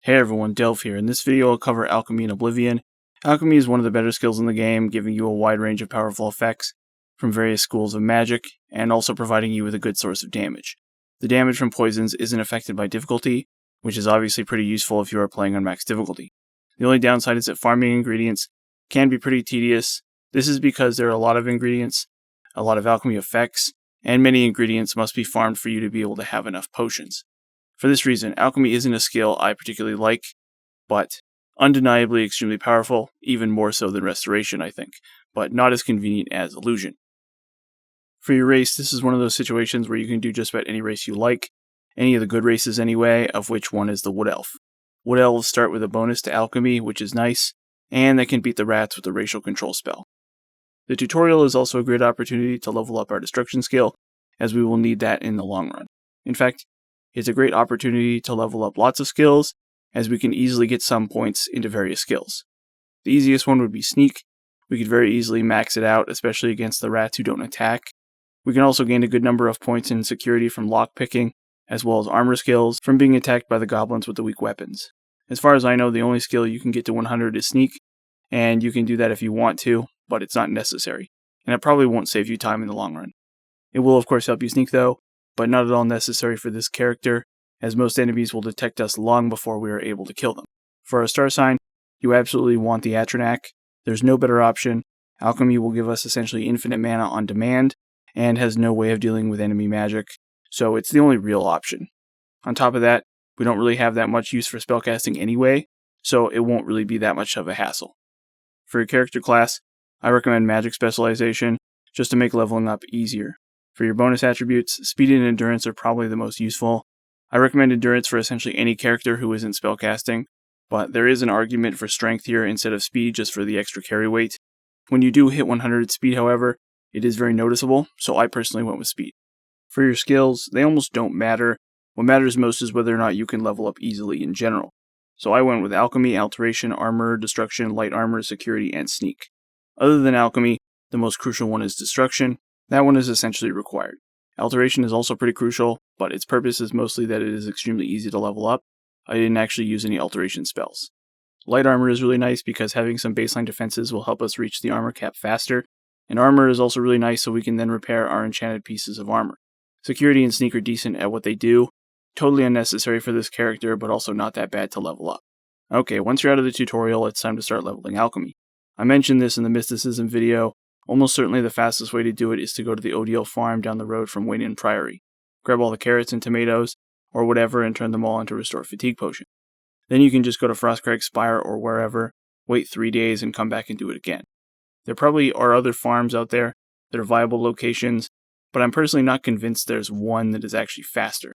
Hey everyone, Delve here. In this video I'll cover Alchemy and Oblivion. Alchemy is one of the better skills in the game, giving you a wide range of powerful effects from various schools of magic, and also providing you with a good source of damage. The damage from poisons isn't affected by difficulty, which is obviously pretty useful if you are playing on max difficulty. The only downside is that farming ingredients can be pretty tedious. This is because there are a lot of ingredients, a lot of alchemy effects, and many ingredients must be farmed for you to be able to have enough potions. For this reason, alchemy isn't a skill I particularly like, but undeniably extremely powerful, even more so than restoration, I think, but not as convenient as illusion. For your race, this is one of those situations where you can do just about any race you like, any of the good races anyway, of which one is the Wood Elf. Wood Elves start with a bonus to alchemy, which is nice, and they can beat the rats with a racial control spell. The tutorial is also a great opportunity to level up our destruction skill, as we will need that in the long run. In fact, it's a great opportunity to level up lots of skills, as we can easily get some points into various skills. The easiest one would be Sneak. We could very easily max it out, especially against the rats who don't attack. We can also gain a good number of points in security from lockpicking, as well as armor skills from being attacked by the goblins with the weak weapons. As far as I know, the only skill you can get to 100 is Sneak, and you can do that if you want to, but it's not necessary, and it probably won't save you time in the long run. It will of course help you sneak though, but not at all necessary for this character, as most enemies will detect us long before we are able to kill them. For our star sign, you absolutely want the Atronak. There's no better option. Alchemy will give us essentially infinite mana on demand, and has no way of dealing with enemy magic, so it's the only real option. On top of that, we don't really have that much use for spellcasting anyway, so it won't really be that much of a hassle. For your character class, I recommend Magic Specialization, just to make leveling up easier. For your bonus attributes, Speed and Endurance are probably the most useful. I recommend Endurance for essentially any character who isn't spellcasting, but there is an argument for Strength here instead of Speed just for the extra carry weight. When you do hit 100 Speed, however, it is very noticeable, so I personally went with Speed. For your skills, they almost don't matter. What matters most is whether or not you can level up easily in general. So I went with Alchemy, Alteration, Armor, Destruction, Light Armor, Security, and Sneak. Other than Alchemy, the most crucial one is Destruction. That one is essentially required. Alteration is also pretty crucial, but its purpose is mostly that it is extremely easy to level up. I didn't actually use any alteration spells. Light Armor is really nice because having some baseline defenses will help us reach the armor cap faster, and Armor is also really nice so we can then repair our enchanted pieces of armor. Security and Sneak are decent at what they do, totally unnecessary for this character, but also not that bad to level up. Okay, once you're out of the tutorial, it's time to start leveling Alchemy. I mentioned this in the Mysticism video. Almost certainly the fastest way to do it is to go to the ODL farm down the road from Wayne Priory. Grab all the carrots and tomatoes, or whatever, and turn them all into Restore Fatigue Potion. Then you can just go to Frostcrag Spire or wherever, wait 3 days, and come back and do it again. There probably are other farms out there that are viable locations, but I'm personally not convinced there's one that is actually faster.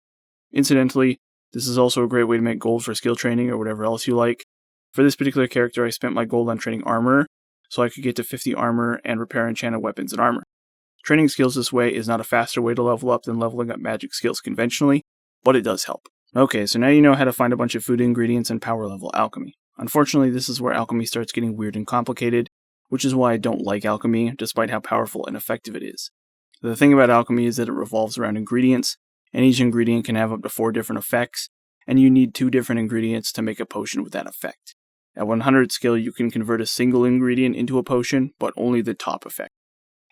Incidentally, this is also a great way to make gold for skill training or whatever else you like. For this particular character, I spent my gold on training armor, so I could get to 50 armor and repair enchanted weapons and armor. Training skills this way is not a faster way to level up than leveling up magic skills conventionally, but it does help. Okay, so now you know how to find a bunch of food ingredients and power level alchemy. Unfortunately, this is where alchemy starts getting weird and complicated, which is why I don't like alchemy, despite how powerful and effective it is. The thing about alchemy is that it revolves around ingredients, and each ingredient can have up to 4 different effects, and you need 2 different ingredients to make a potion with that effect. At 100 skill, you can convert a single ingredient into a potion, but only the top effect.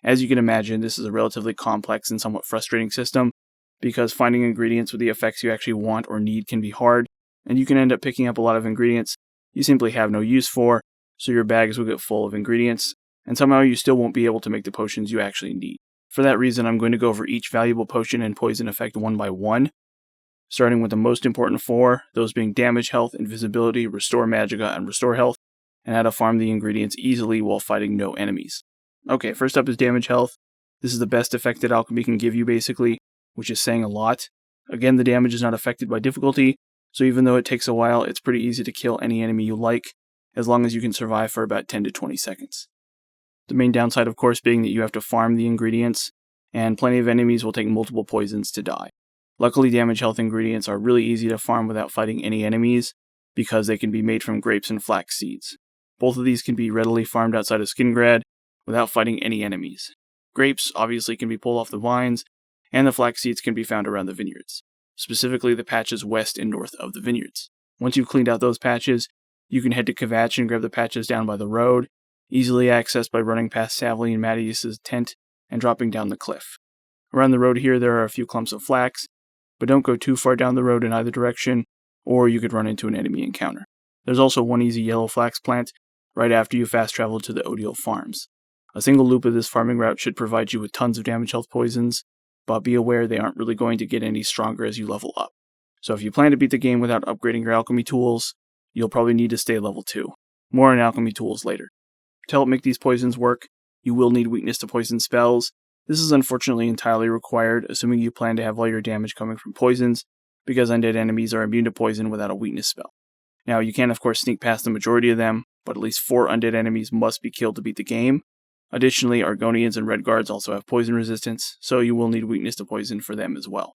As you can imagine, this is a relatively complex and somewhat frustrating system, because finding ingredients with the effects you actually want or need can be hard, and you can end up picking up a lot of ingredients you simply have no use for, so your bags will get full of ingredients, and somehow you still won't be able to make the potions you actually need. For that reason, I'm going to go over each valuable potion and poison effect one by one, starting with the most important 4, those being Damage, Health, Invisibility, Restore Magica, and Restore Health, and how to farm the ingredients easily while fighting no enemies. Okay, first up is Damage Health. This is the best effect that alchemy can give you basically, which is saying a lot. Again, the damage is not affected by difficulty, so even though it takes a while, it's pretty easy to kill any enemy you like, as long as you can survive for about 10 to 20 seconds. The main downside, of course, being that you have to farm the ingredients, and plenty of enemies will take multiple poisons to die. Luckily, damage health ingredients are really easy to farm without fighting any enemies, because they can be made from grapes and flax seeds. Both of these can be readily farmed outside of Skingrad without fighting any enemies. Grapes obviously can be pulled off the vines, and the flax seeds can be found around the vineyards, specifically the patches west and north of the vineyards. Once you've cleaned out those patches, you can head to Kvatch and grab the patches down by the road, easily accessed by running past Savly and Mattias's tent and dropping down the cliff. Around the road here there are a few clumps of flax, but don't go too far down the road in either direction, or you could run into an enemy encounter. There's also one easy yellow flax plant right after you fast travel to the Odile farms. A single loop of this farming route should provide you with tons of damage health poisons, but be aware they aren't really going to get any stronger as you level up. So if you plan to beat the game without upgrading your alchemy tools, you'll probably need to stay level 2. More on alchemy tools later. To help make these poisons work, you will need weakness to poison spells. This is unfortunately entirely required, assuming you plan to have all your damage coming from poisons, because undead enemies are immune to poison without a weakness spell. Now, you can of course sneak past the majority of them, but at least 4 undead enemies must be killed to beat the game. Additionally, Argonians and Red Guards also have poison resistance, so you will need weakness to poison for them as well.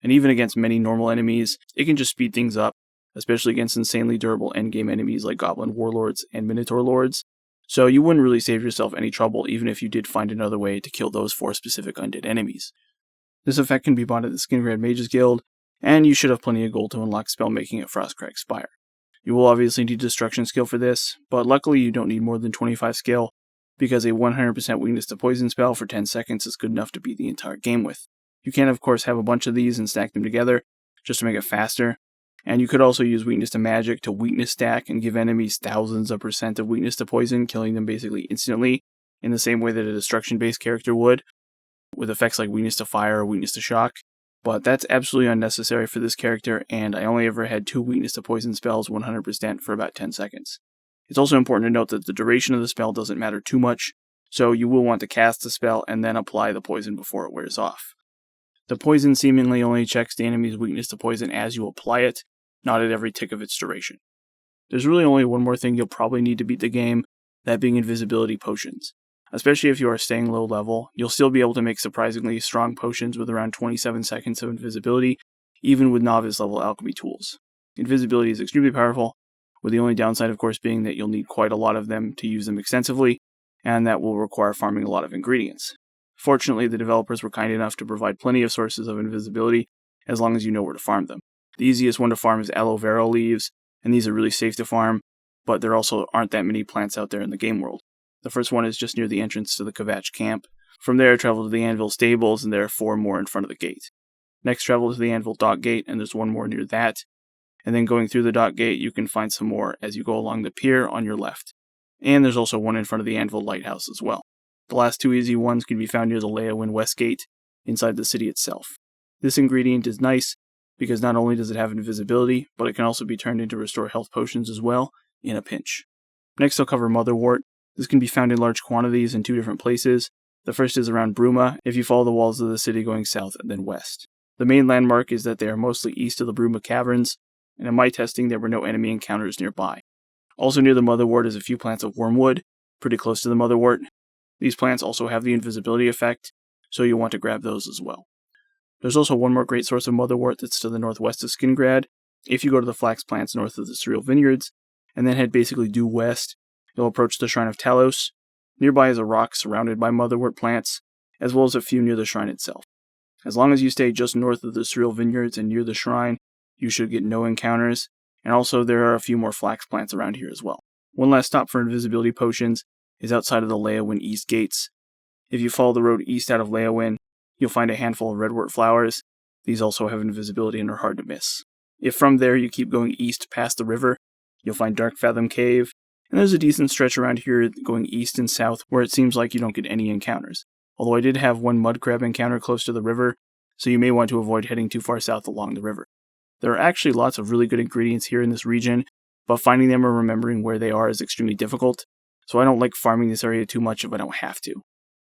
And even against many normal enemies, it can just speed things up, especially against insanely durable endgame enemies like Goblin Warlords and Minotaur Lords, so you wouldn't really save yourself any trouble even if you did find another way to kill those 4 specific undead enemies. This effect can be bought at the Skingrad Mages Guild, and you should have plenty of gold to unlock spellmaking at Frostcrack Spire. You will obviously need Destruction skill for this, but luckily you don't need more than 25 skill, because a 100% weakness to poison spell for 10 seconds is good enough to beat the entire game with. You can of course have a bunch of these and stack them together, just to make it faster, and you could also use weakness to magic to weakness stack and give enemies thousands of % of weakness to poison, killing them basically instantly, in the same way that a destruction-based character would, with effects like weakness to fire or weakness to shock. But that's absolutely unnecessary for this character, and I only ever had 2 weakness to poison spells 100% for about 10 seconds. It's also important to note that the duration of the spell doesn't matter too much, so you will want to cast the spell and then apply the poison before it wears off. The poison seemingly only checks the enemy's weakness to poison as you apply it, not at every tick of its duration. There's really only one more thing you'll probably need to beat the game, that being invisibility potions. Especially if you are staying low level, you'll still be able to make surprisingly strong potions with around 27 seconds of invisibility, even with novice level alchemy tools. Invisibility is extremely powerful, with the only downside of course being that you'll need quite a lot of them to use them extensively, and that will require farming a lot of ingredients. Fortunately, the developers were kind enough to provide plenty of sources of invisibility, as long as you know where to farm them. The easiest one to farm is aloe vera leaves, and these are really safe to farm, but there also aren't that many plants out there in the game world. The first one is just near the entrance to the Kvatch camp. From there, travel to the Anvil stables, and there are 4 more in front of the gate. Next, travel to the Anvil dock gate, and there's 1 more near that. And then going through the dock gate, you can find some more as you go along the pier on your left. And there's also 1 in front of the Anvil lighthouse as well. The last 2 easy ones can be found near the Leyawind West Gate, inside the city itself. This ingredient is nice, because not only does it have invisibility, but it can also be turned into restore health potions as well, in a pinch. Next I'll cover Motherwort. This can be found in large quantities in 2 different places. The first is around Bruma, if you follow the walls of the city going south and then west. The main landmark is that they are mostly east of the Bruma Caverns, and in my testing there were no enemy encounters nearby. Also near the Motherwort is a few plants of wormwood, pretty close to the Motherwort. These plants also have the invisibility effect, so you'll want to grab those as well. There's also 1 more great source of Motherwort that's to the northwest of Skingrad. If you go to the flax plants north of the Cereal Vineyards, and then head basically due west, you'll approach the Shrine of Talos. Nearby is a rock surrounded by Motherwort plants, as well as a few near the shrine itself. As long as you stay just north of the Cereal Vineyards and near the shrine, you should get no encounters, and also there are a few more flax plants around here as well. One last stop for invisibility potions is outside of the Leyawind East Gates. If you follow the road east out of Leyawind, you'll find a handful of redwort flowers. These also have invisibility and are hard to miss. If from there you keep going east past the river, you'll find Darkfathom Cave, and there's a decent stretch around here going east and south where it seems like you don't get any encounters. Although I did have 1 mud crab encounter close to the river, so you may want to avoid heading too far south along the river. There are actually lots of really good ingredients here in this region, but finding them or remembering where they are is extremely difficult, so I don't like farming this area too much if I don't have to.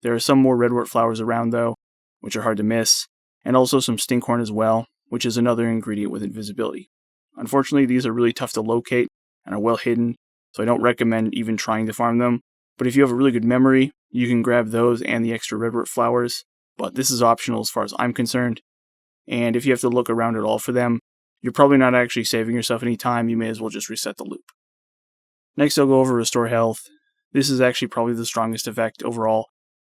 There are some more redwort flowers around though, which are hard to miss, and also some stinkhorn as well, which is another ingredient with invisibility. Unfortunately, these are really tough to locate and are well hidden, so I don't recommend even trying to farm them, but if you have a really good memory, you can grab those and the extra redwort flowers, but this is optional as far as I'm concerned, and if you have to look around at all for them, you're probably not actually saving yourself any time, you may as well just reset the loop. Next I'll go over Restore Health. This is actually probably the strongest effect overall,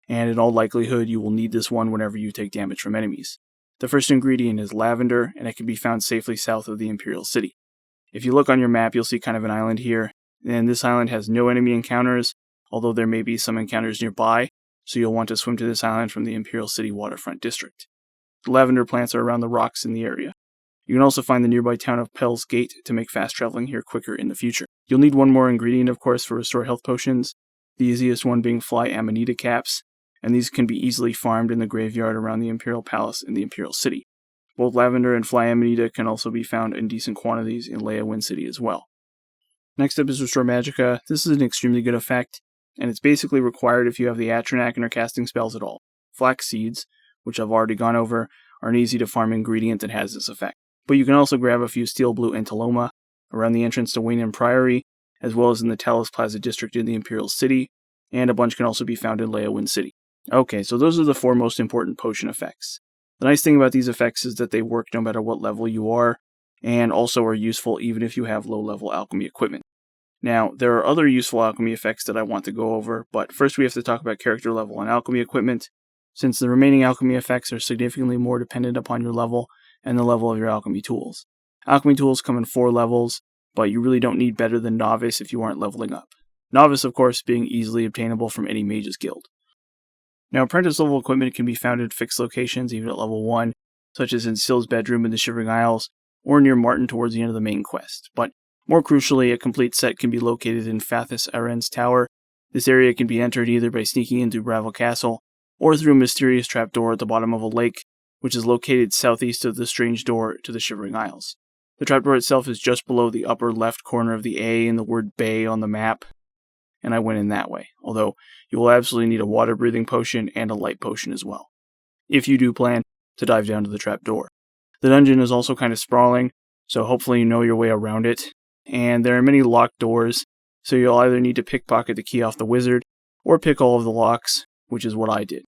and in all likelihood you will need this one whenever you take damage from enemies. The first ingredient is lavender, and it can be found safely south of the Imperial City. If you look on your map, you'll see kind of an island here, and this island has no enemy encounters, although there may be some encounters nearby, so you'll want to swim to this island from the Imperial City waterfront district. The lavender plants are around the rocks in the area. You can also find the nearby town of Pell's Gate to make fast traveling here quicker in the future. You'll need one more ingredient, of course, for restore health potions, the easiest one being fly amanita caps, and these can be easily farmed in the graveyard around the Imperial Palace in the Imperial City. Both lavender and fly amanita can also be found in decent quantities in Leia City as well. Next up is Restore Magicka. This is an extremely good effect, and it's basically required if you have the Atronach and are casting spells at all. Flax seeds, which I've already gone over, are an easy to farm ingredient that has this effect. But you can also grab a few Steel Blue Entaloma around the entrance to Wayne Priory, as well as in the Talos Plaza district in the Imperial City, and a bunch can also be found in Leia City. Okay, so those are the 4 most important potion effects. The nice thing about these effects is that they work no matter what level you are, and also are useful even if you have low-level alchemy equipment. Now, there are other useful alchemy effects that I want to go over, but first we have to talk about character level and alchemy equipment, since the remaining alchemy effects are significantly more dependent upon your level and the level of your alchemy tools. Alchemy tools come in 4 levels, but you really don't need better than Novice if you aren't leveling up. Novice, of course, being easily obtainable from any mage's guild. Now, apprentice level equipment can be found at fixed locations, even at level 1, such as in Syl's bedroom in the Shivering Isles, or near Martin towards the end of the main quest. But more crucially, a complete set can be located in Fathus Aren's tower. This area can be entered either by sneaking into Bravel Castle, or through a mysterious trapdoor at the bottom of a lake, which is located southeast of the strange door to the Shivering Isles. The trapdoor itself is just below the upper left corner of the A in the word Bay on the map, and I went in that way, although you will absolutely need a water-breathing potion and a light potion as well, if you do plan to dive down to the trapdoor. The dungeon is also kind of sprawling, so hopefully you know your way around it, and there are many locked doors, so you'll either need to pickpocket the key off the wizard, or pick all of the locks, which is what I did.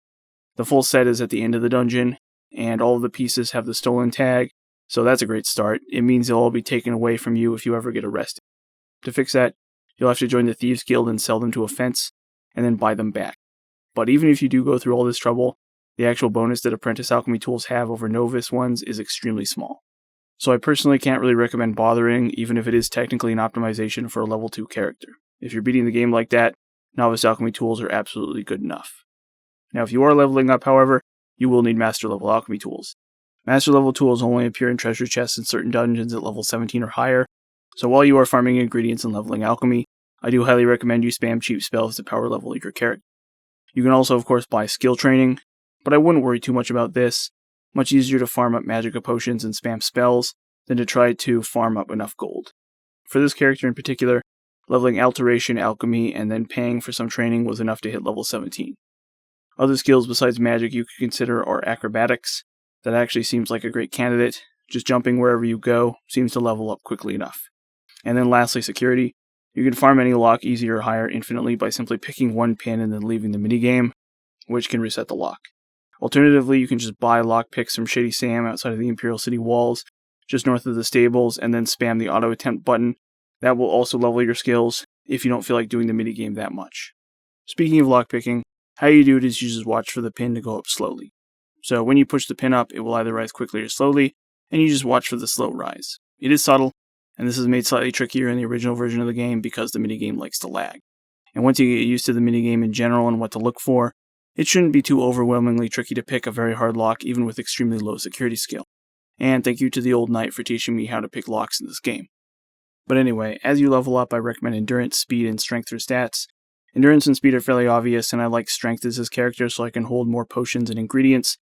The full set is at the end of the dungeon, and all of the pieces have the stolen tag, so that's a great start. It means they'll all be taken away from you if you ever get arrested. To fix that, you'll have to join the Thieves Guild and sell them to a fence, and then buy them back. But even if you do go through all this trouble, the actual bonus that Apprentice Alchemy tools have over Novice ones is extremely small. So I personally can't really recommend bothering, even if it is technically an optimization for a level 2 character. If you're beating the game like that, Novice Alchemy tools are absolutely good enough. Now if you are leveling up, however, you will need Master Level Alchemy tools. Master Level tools only appear in treasure chests in certain dungeons at level 17 or higher, so while you are farming ingredients and leveling alchemy, I do highly recommend you spam cheap spells to power level your character. You can also, of course, buy skill training, but I wouldn't worry too much about this. Much easier to farm up Magicka potions and spam spells than to try to farm up enough gold. For this character in particular, leveling Alteration, Alchemy, and then paying for some training was enough to hit level 17. Other skills besides magic you could consider are acrobatics. That actually seems like a great candidate. Just jumping wherever you go seems to level up quickly enough. And then lastly, security. You can farm any lock easy or higher infinitely by simply picking one pin and then leaving the minigame, which can reset the lock. Alternatively, you can just buy lock picks from Shady Sam outside of the Imperial City walls, just north of the stables, and then spam the auto attempt button. That will also level your skills if you don't feel like doing the minigame that much. Speaking of lockpicking, how you do it is you just watch for the pin to go up slowly. So when you push the pin up, it will either rise quickly or slowly, and you just watch for the slow rise. It is subtle, and this is made slightly trickier in the original version of the game because the minigame likes to lag. And once you get used to the minigame in general and what to look for, it shouldn't be too overwhelmingly tricky to pick a very hard lock even with extremely low security skill. And thank you to the old knight for teaching me how to pick locks in this game. But anyway, as you level up, I recommend endurance, speed, and strength for stats. Endurance and speed are fairly obvious, and I like strength as this character so I can hold more potions and ingredients.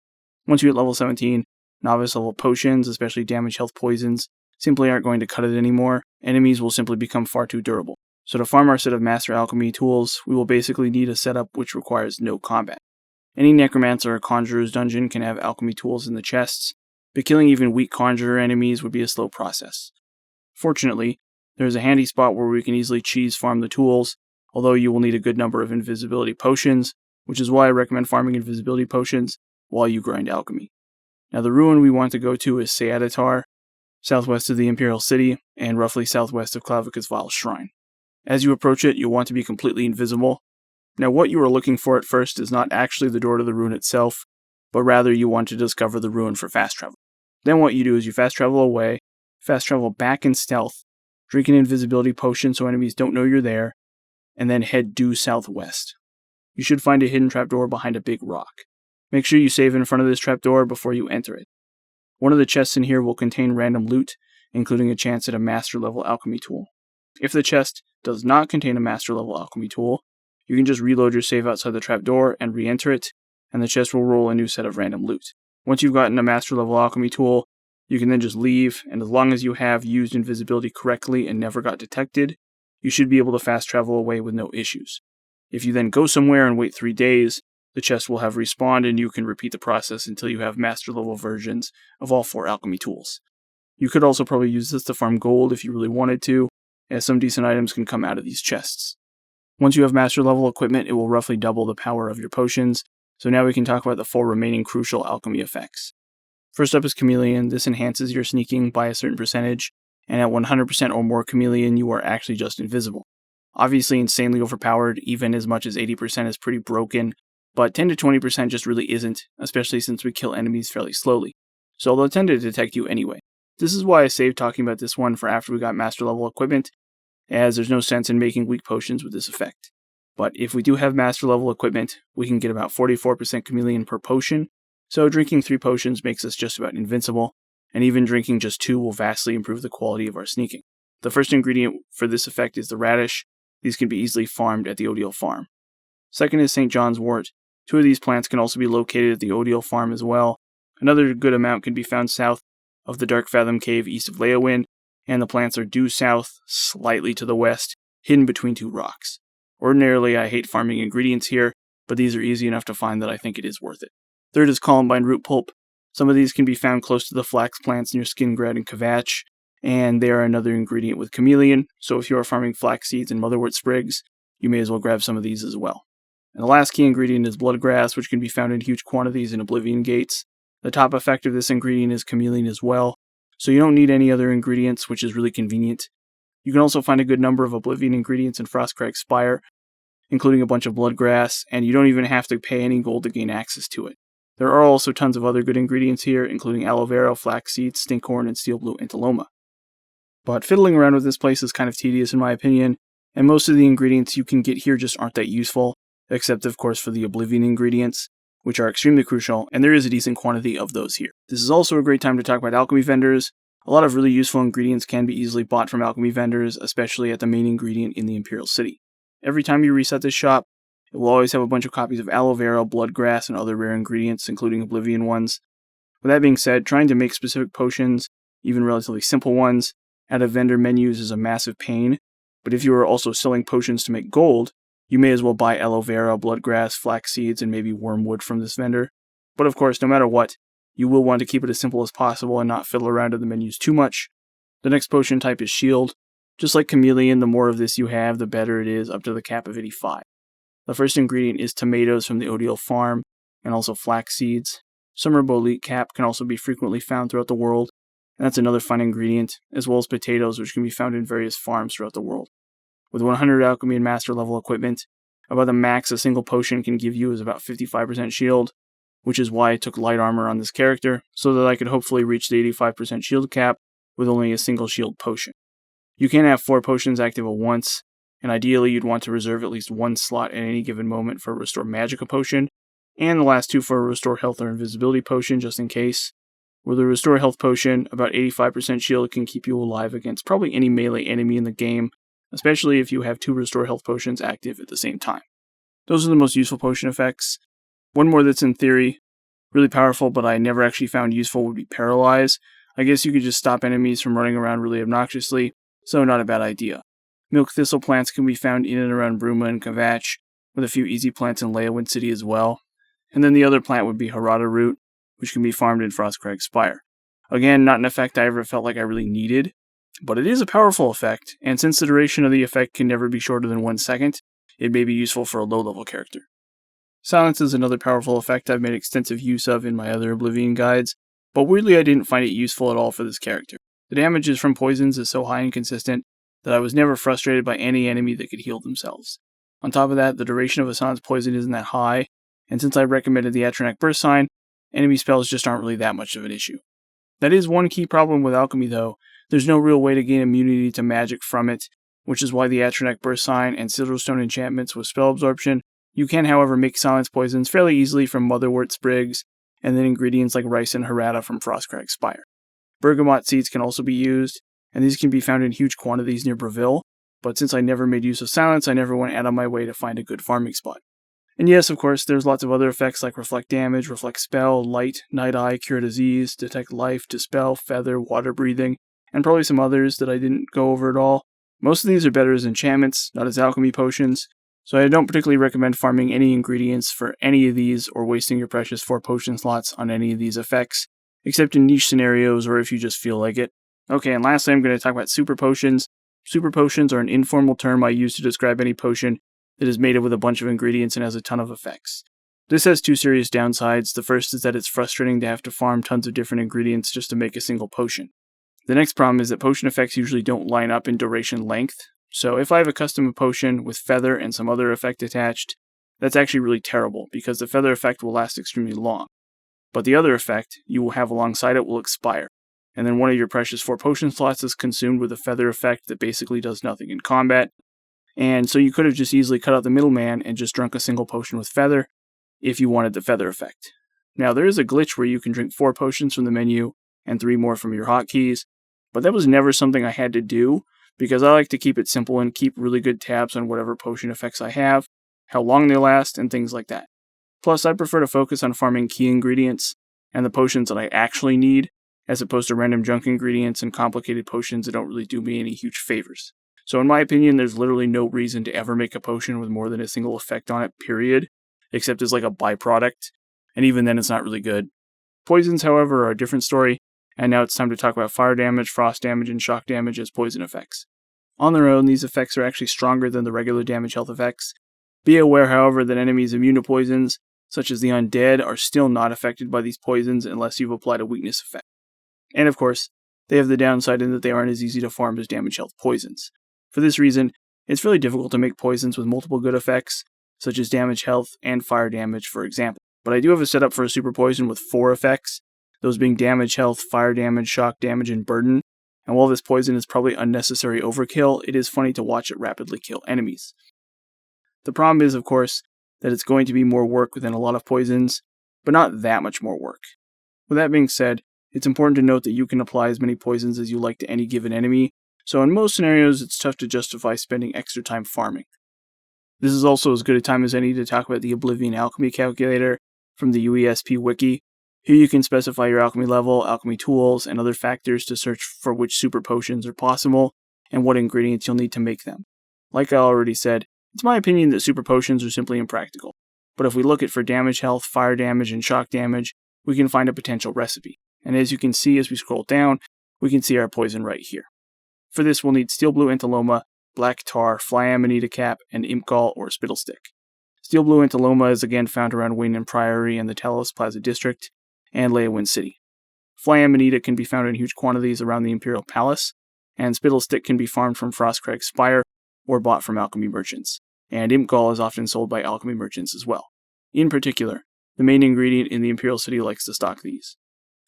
Once you hit level 17, novice level potions, especially damage, health, poisons, simply aren't going to cut it anymore. Enemies will simply become far too durable. So to farm our set of Master Alchemy tools, we will basically need a setup which requires no combat. Any Necromancer or Conjurer's dungeon can have alchemy tools in the chests, but killing even weak Conjurer enemies would be a slow process. Fortunately, there is a handy spot where we can easily cheese farm the tools, although you will need a good number of invisibility potions, which is why I recommend farming invisibility potions while you grind alchemy. Now the ruin we want to go to is Seadatar, southwest of the Imperial City, and roughly southwest of Clavicus Vile's shrine. As you approach it, you'll want to be completely invisible. Now what you are looking for at first is not actually the door to the ruin itself, but rather you want to discover the ruin for fast travel. Then what you do is you fast travel away, fast travel back in stealth, Drink an invisibility potion so enemies don't know you're there, and then head due southwest. You should find a hidden trapdoor behind a big rock. Make sure you save in front of this trapdoor before you enter it. One of the chests in here will contain random loot, including a chance at a master level alchemy tool. If the chest does not contain a master level alchemy tool, you can just reload your save outside the trapdoor and re-enter it, and the chest will roll a new set of random loot. Once you've gotten a master level alchemy tool, you can then just leave, and as long as you have used invisibility correctly and never got detected, you should be able to fast travel away with no issues. If you then go somewhere and wait 3 days, the chest will have respawned and you can repeat the process until you have master level versions of all 4 alchemy tools. You could also probably use this to farm gold if you really wanted to, as some decent items can come out of these chests. Once you have master level equipment, it will roughly double the power of your potions, so now we can talk about the 4 remaining crucial alchemy effects. First up is Chameleon. This enhances your sneaking by a certain percentage, and at 100% or more Chameleon, you are actually just invisible. Obviously insanely overpowered, even as much as 80% is pretty broken, but 10 to 20% just really isn't, especially since we kill enemies fairly slowly, so they'll tend to detect you anyway. This is why I saved talking about this one for after we got master level equipment, as there's no sense in making weak potions with this effect. But if we do have master level equipment, we can get about 44% Chameleon per potion, so drinking 3 potions makes us just about invincible, and even drinking just 2 will vastly improve the quality of our sneaking. The first ingredient for this effect is the radish. These can be easily farmed at the Odiel farm. Second is St. John's wort. 2 of these plants can also be located at the Odiel farm as well. Another good amount can be found south of the Dark Fathom Cave east of Leyawind, and the plants are due south, slightly to the west, hidden between 2 rocks. Ordinarily, I hate farming ingredients here, but these are easy enough to find that I think it is worth it. Third is Columbine root pulp. Some of these can be found close to the flax plants near Skingrad and Kvatch, and they are another ingredient with Chameleon, so if you are farming flax seeds and motherwort sprigs, you may as well grab some of these as well. And the last key ingredient is bloodgrass, which can be found in huge quantities in Oblivion gates. The top effect of this ingredient is Chameleon as well, so you don't need any other ingredients, which is really convenient. You can also find a good number of Oblivion ingredients in Frostcrag Spire, including a bunch of bloodgrass, and you don't even have to pay any gold to gain access to it. There are also tons of other good ingredients here, including aloe vera, flax seeds, stinkhorn, and steel blue antiloma. But fiddling around with this place is kind of tedious in my opinion, and most of the ingredients you can get here just aren't that useful, except of course for the Oblivion ingredients, which are extremely crucial, and there is a decent quantity of those here. This is also a great time to talk about alchemy vendors. A lot of really useful ingredients can be easily bought from alchemy vendors, especially at the main ingredient in the Imperial City. Every time you reset this shop, it will always have a bunch of copies of aloe vera, bloodgrass, and other rare ingredients, including Oblivion ones. With that being said, trying to make specific potions, even relatively simple ones, out of vendor menus is a massive pain, but if you are also selling potions to make gold, you may as well buy aloe vera, bloodgrass, flax seeds, and maybe wormwood from this vendor. But of course, no matter what, you will want to keep it as simple as possible and not fiddle around in the menus too much. The next potion type is Shield. Just like Chameleon, the more of this you have, the better it is, up to the cap of 85. The first ingredient is tomatoes from the Odiel farm, and also flax seeds. Summer bolete cap can also be frequently found throughout the world, and that's another fun ingredient, as well as potatoes, which can be found in various farms throughout the world. With 100 alchemy and master level equipment, about the max a single potion can give you is about 55% shield, which is why I took light armor on this character, so that I could hopefully reach the 85% shield cap with only a single shield potion. You can have 4 potions active at once, and ideally you'd want to reserve at least 1 slot at any given moment for a Restore Magicka potion, and the last 2 for a Restore Health or Invisibility potion just in case. With a Restore Health potion, about 85% shield can keep you alive against probably any melee enemy in the game, especially if you have 2 Restore Health potions active at the same time. Those are the most useful potion effects. One more that's in theory really powerful but I never actually found useful would be Paralyze. I guess you could just stop enemies from running around really obnoxiously, so not a bad idea. Milk thistle plants can be found in and around Bruma and Kvatch, with a few easy plants in Leyawind City as well. And then the other plant would be Harada root, which can be farmed in Frostcrag Spire. Again, not an effect I ever felt like I really needed, but it is a powerful effect, and since the duration of the effect can never be shorter than 1 second, it may be useful for a low-level character. Silence is another powerful effect I've made extensive use of in my other Oblivion guides, but weirdly I didn't find it useful at all for this character. The damage from poisons is so high and consistent that I was never frustrated by any enemy that could heal themselves. On top of that, the duration of Hassan's poison isn't that high, and since I recommended the Atronach Burst Sign, enemy spells just aren't really that much of an issue. That is one key problem with Alchemy though. there's no real way to gain immunity to magic from it, which is why the Atronach Burst Sign and Silverstone enchantments with spell absorption. You can, however, make silence poisons fairly easily from motherwort sprigs, and then ingredients like rice and harada from Frostcrag Spire. Bergamot seeds can also be used, and these can be found in huge quantities near Breville, but since I never made use of silence, I never went out of my way to find a good farming spot. And yes, of course, there's lots of other effects like Reflect Damage, Reflect Spell, Light, Night Eye, Cure Disease, Detect Life, Dispel, Feather, Water Breathing, and probably some others that I didn't go over at all. Most of these are better as enchantments, not as alchemy potions, so I don't particularly recommend farming any ingredients for any of these or wasting your precious 4 potion slots on any of these effects, except in niche scenarios or if you just feel like it. Okay, and lastly I'm going to talk about super potions. Super potions are an informal term I use to describe any potion that is made up with a bunch of ingredients and has a ton of effects. This has 2 serious downsides. The first is that it's frustrating to have to farm tons of different ingredients just to make a single potion. The next problem is that potion effects usually don't line up in duration length, so if I have a custom potion with Feather and some other effect attached, that's actually really terrible because the Feather effect will last extremely long. But the other effect you will have alongside it will expire, and then one of your precious 4 potion slots is consumed with a Feather effect that basically does nothing in combat, and so you could have just easily cut out the middleman and just drunk a single potion with Feather if you wanted the Feather effect. Now there is a glitch where you can drink 4 potions from the menu and 3 more from your hotkeys, but that was never something I had to do because I like to keep it simple and keep really good tabs on whatever potion effects I have, how long they last, and things like that. Plus, I prefer to focus on farming key ingredients and the potions that I actually need, as opposed to random junk ingredients and complicated potions that don't really do me any huge favors. So in my opinion, there's literally no reason to ever make a potion with more than a single effect on it, period, except as like a byproduct, and even then it's not really good. Poisons, however, are a different story, and now it's time to talk about fire damage, frost damage, and shock damage as poison effects. On their own, these effects are actually stronger than the regular damage health effects. Be aware, however, that enemies immune to poisons, such as the undead, are still not affected by these poisons unless you've applied a weakness effect. And of course, they have the downside in that they aren't as easy to farm as damage health poisons. For this reason, it's really difficult to make poisons with multiple good effects, such as damage health and fire damage, for example. But I do have a setup for a super poison with 4 effects, those being damage health, fire damage, shock damage, and burden. And while this poison is probably unnecessary overkill, it is funny to watch it rapidly kill enemies. The problem is, of course, that it's going to be more work within a lot of poisons, but not that much more work. With that being said, it's important to note that you can apply as many poisons as you like to any given enemy, so in most scenarios it's tough to justify spending extra time farming. This is also as good a time as any to talk about the Oblivion Alchemy calculator from the UESP wiki. Here you can specify your alchemy level, alchemy tools, and other factors to search for which super potions are possible, and what ingredients you'll need to make them. Like I already said, it's my opinion that super potions are simply impractical, but if we look at for damage health, fire damage, and shock damage, we can find a potential recipe. And as you can see as we scroll down, we can see our poison right here. For this we'll need Steel Blue Antiloma, Black Tar, Fly Amanita Cap, and Impgall or Spittlestick. Steel Blue Antiloma is again found around Wayne Priory and the Talos Plaza District, and Leyawiin City. Fly Amanita can be found in huge quantities around the Imperial Palace, and Spittlestick can be farmed from Frostcrag Spire or bought from alchemy merchants, and Impgall is often sold by alchemy merchants as well. In particular, the main ingredient in the Imperial City likes to stock these.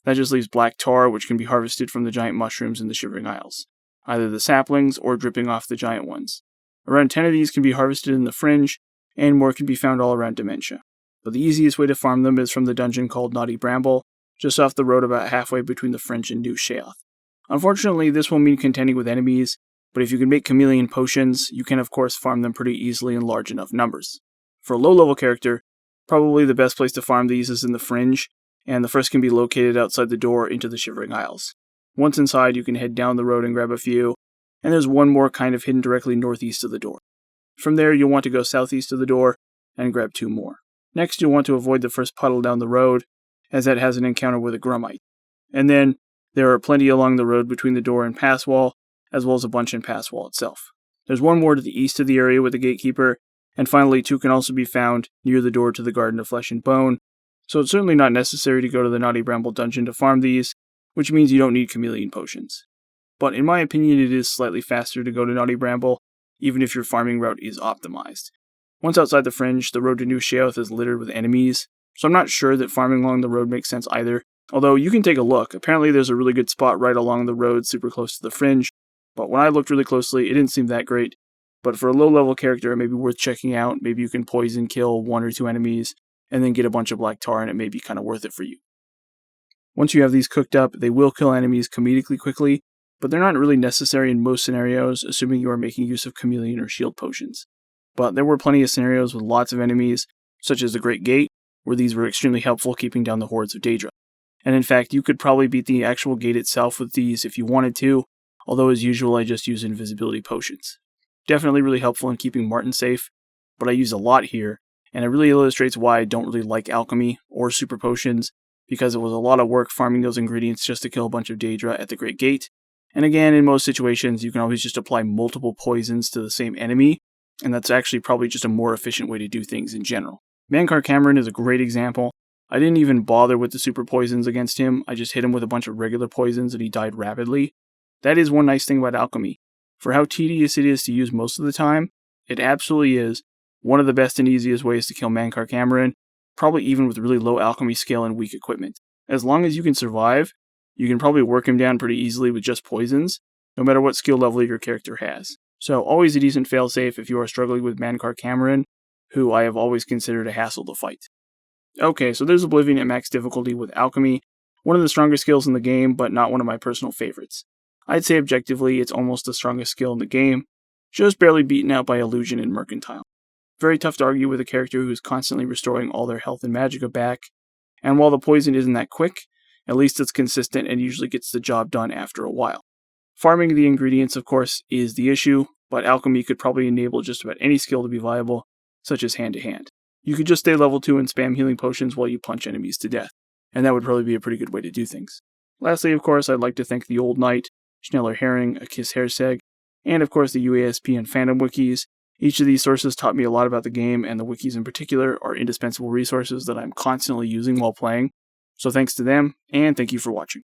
That just leaves Black Tar, which can be harvested from the giant mushrooms in the Shivering Isles, either the saplings or dripping off the giant ones. Around 10 of these can be harvested in the Fringe, and more can be found all around Dementia. But the easiest way to farm them is from the dungeon called Naughty Bramble, just off the road about halfway between the Fringe and New Sheoth. Unfortunately, this will mean contending with enemies, but if you can make chameleon potions, you can of course farm them pretty easily in large enough numbers. For a low-level character, probably the best place to farm these is in the Fringe, and the first can be located outside the door into the Shivering Isles. Once inside, you can head down the road and grab a few, and there's one more kind of hidden directly northeast of the door. From there, you'll want to go southeast of the door and grab 2 more. Next, you'll want to avoid the first puddle down the road, as that has an encounter with a Grummite. And then, there are plenty along the road between the door and pass wall, as well as a bunch in pass wall itself. There's one more to the east of the area with the gatekeeper, and finally 2 can also be found near the door to the Garden of Flesh and Bone, so it's certainly not necessary to go to the Naughty Bramble dungeon to farm these, which means you don't need chameleon potions. But in my opinion, it is slightly faster to go to Naughty Bramble, even if your farming route is optimized. Once outside the Fringe, the road to New Sheoth is littered with enemies, so I'm not sure that farming along the road makes sense either, Although you can take a look, apparently there's a really good spot right along the road super close to the fringe, but when I looked really closely, it didn't seem that great. But for a low level character, it may be worth checking out. Maybe you can poison kill 1 or 2 enemies, and then get a bunch of black tar, and it may be kind of worth it for you. Once you have these cooked up, they will kill enemies comedically quickly, but they're not really necessary in most scenarios, assuming you are making use of chameleon or shield potions. But there were plenty of scenarios with lots of enemies, such as the Great Gate, where these were extremely helpful keeping down the hordes of Daedra. And in fact, you could probably beat the actual gate itself with these if you wanted to, although as usual I just use invisibility potions. Definitely really helpful in keeping Martin safe, but I use a lot here, and it really illustrates why I don't really like alchemy or super potions, because it was a lot of work farming those ingredients just to kill a bunch of Daedra at the Great Gate. And again, in most situations, you can always just apply multiple poisons to the same enemy, and that's actually probably just a more efficient way to do things in general. Mankar Cameron is a great example. I didn't even bother with the super poisons against him, I just hit him with a bunch of regular poisons and he died rapidly. That is one nice thing about alchemy. For how tedious it is to use most of the time, it absolutely is one of the best and easiest ways to kill Mankar Cameron, probably even with really low alchemy skill and weak equipment. As long as you can survive, you can probably work him down pretty easily with just poisons, no matter what skill level your character has. So always a decent failsafe if you are struggling with Mankar Cameron, who I have always considered a hassle to fight. Okay, so there's Oblivion at max difficulty with Alchemy, one of the strongest skills in the game, but not one of my personal favorites. I'd say objectively it's almost the strongest skill in the game, just barely beaten out by Illusion and Mercantile. Very tough to argue with a character who is constantly restoring all their health and magicka back, and while the poison isn't that quick, at least it's consistent and usually gets the job done after a while. Farming the ingredients, of course, is the issue, but Alchemy could probably enable just about any skill to be viable, such as hand-to-hand. You could just stay level 2 and spam healing potions while you punch enemies to death, and that would probably be a pretty good way to do things. Lastly, of course, I'd like to thank the Old Knight, Schneller Herring, Akis Herseg, and of course the UASP and Phantom wikis. Each of these sources taught me a lot about the game, and the wikis in particular are indispensable resources that I'm constantly using while playing. So thanks to them, and thank you for watching.